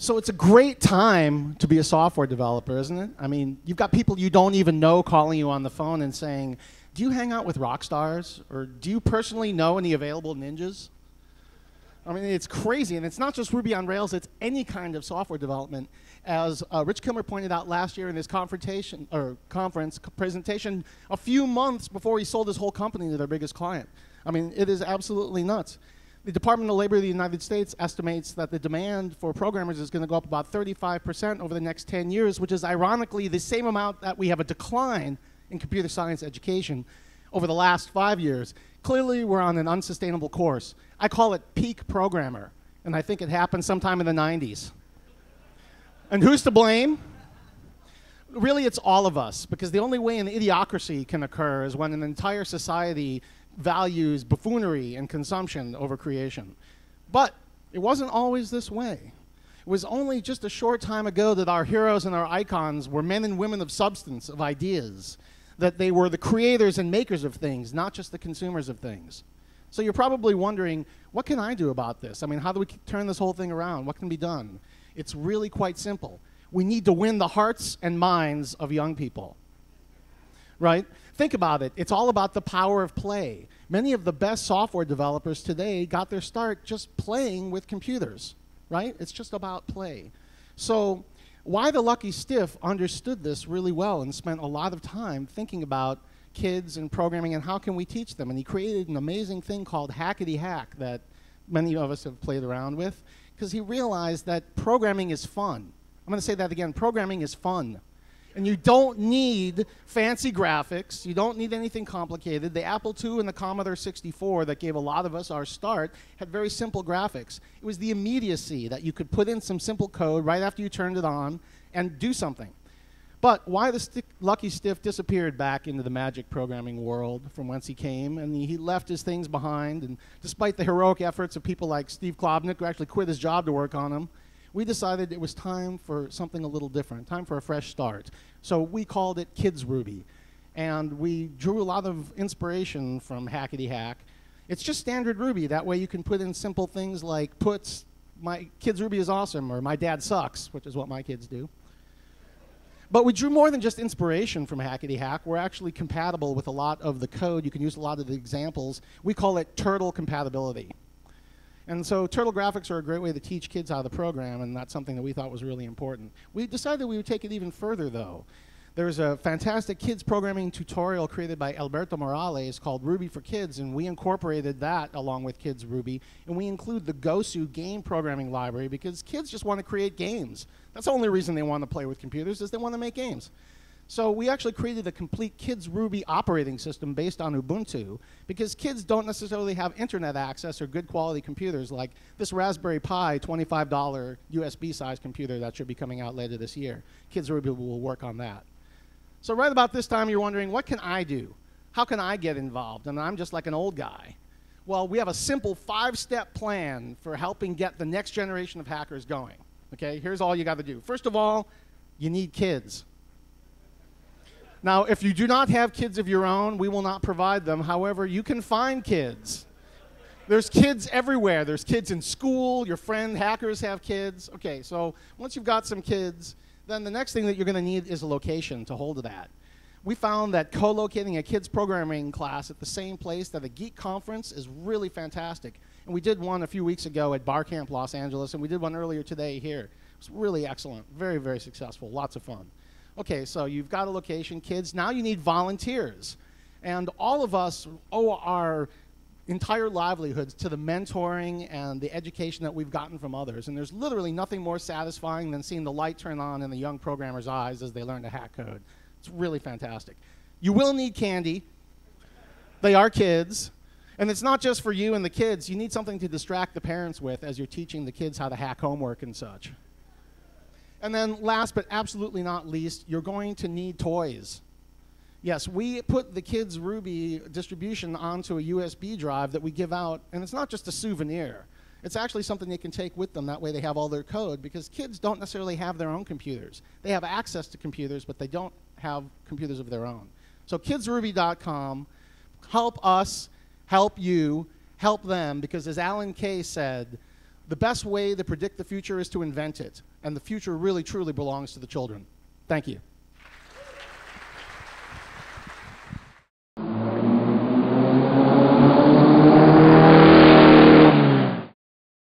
So it's a great time to be a software developer, isn't it? I mean, you've got people you don't even know calling you on the phone and saying, do you hang out with rock stars? Or do you personally know any available ninjas? I mean, it's crazy. And it's not just Ruby on Rails. It's any kind of software development. As Rich Kilmer pointed out last year in his conference presentation, a few months before he sold his whole company to their biggest client. I mean, it is absolutely nuts. The Department of Labor of the United States estimates that the demand for programmers is going to go up about 35% over the next 10 years, which is ironically the same amount that we have a decline in computer science education over the last 5 years. Clearly, we're on an unsustainable course. I call it peak programmer, and I think it happened sometime in the 90s. And who's to blame? Really, it's all of us, because the only way an idiocracy can occur is when an entire society values buffoonery and consumption over creation. But it wasn't always this way. It was only just a short time ago that our heroes and our icons were men and women of substance, of ideas, that they were the creators and makers of things, not just the consumers of things. So you're probably wondering, what can I do about this? I mean, how do we turn this whole thing around? What can be done? It's really quite simple. We need to win the hearts and minds of young people. Right? Think about it. It's all about the power of play. Many of the best software developers today got their start just playing with computers. Right? It's just about play. So why the Lucky Stiff understood this really well and spent a lot of time thinking about kids and programming and how can we teach them. And he created an amazing thing called Hackety Hack that many of us have played around with, because he realized that programming is fun. I'm going to say that again. Programming is fun. And you don't need fancy graphics. You don't need anything complicated. The Apple II and the Commodore 64 that gave a lot of us our start had very simple graphics. It was the immediacy that you could put in some simple code right after you turned it on and do something. But why the Lucky Stiff disappeared back into the magic programming world from whence he came, and he left his things behind, and despite the heroic efforts of people like Steve Klobnik, who actually quit his job to work on them, we decided it was time for something a little different, time for a fresh start. So we called it KidsRuby, and we drew a lot of inspiration from Hackety Hack. It's just standard Ruby. That way you can put in simple things like puts, my KidsRuby is awesome, or my dad sucks, which is what my kids do. But we drew more than just inspiration from Hackety Hack. We're actually compatible with a lot of the code. You can use a lot of the examples. We call it turtle compatibility. And so turtle graphics are a great way to teach kids how to program, and that's something that we thought was really important. We decided we would take it even further, though. There's a fantastic kids programming tutorial created by Alberto Morales called Ruby for Kids, and we incorporated that along with KidsRuby, and we include the Gosu game programming library because kids just want to create games. That's the only reason they want to play with computers, is they want to make games. So we actually created a complete KidsRuby operating system based on Ubuntu because kids don't necessarily have internet access or good quality computers like this Raspberry Pi $25 USB-sized computer that should be coming out later this year. KidsRuby will work on that. So right about this time, you're wondering, what can I do? How can I get involved? And I'm just like an old guy. Well, we have a simple 5-step plan for helping get the next generation of hackers going. Okay, here's all you got to do. First of all, you need kids. Now, if you do not have kids of your own, we will not provide them. However, you can find kids. There's kids everywhere. There's kids in school. Your friend hackers have kids. Okay, so once you've got some kids, then the next thing that you're going to need is a location to hold that. We found that co-locating a kids programming class at the same place that a geek conference is really fantastic. And we did one a few weeks ago at Bar Camp Los Angeles, and we did one earlier today here. It was really excellent, very, very successful, lots of fun. Okay, so you've got a location, kids. Now you need volunteers. And all of us owe our entire livelihoods to the mentoring and the education that we've gotten from others. And there's literally nothing more satisfying than seeing the light turn on in the young programmer's eyes as they learn to hack code. It's really fantastic. You will need candy. They are kids. And it's not just for you and the kids. You need something to distract the parents with as you're teaching the kids how to hack homework and such. And then last but absolutely not least, you're going to need toys. Yes, we put the KidsRuby distribution onto a USB drive that we give out, and it's not just a souvenir. It's actually something they can take with them. That way they have all their code, because kids don't necessarily have their own computers. They have access to computers, but they don't have computers of their own. So kidsruby.com, help us, help you, help them, because as Alan Kay said, The best way to predict the future is to invent it. And the future really, truly belongs to the children. Thank you.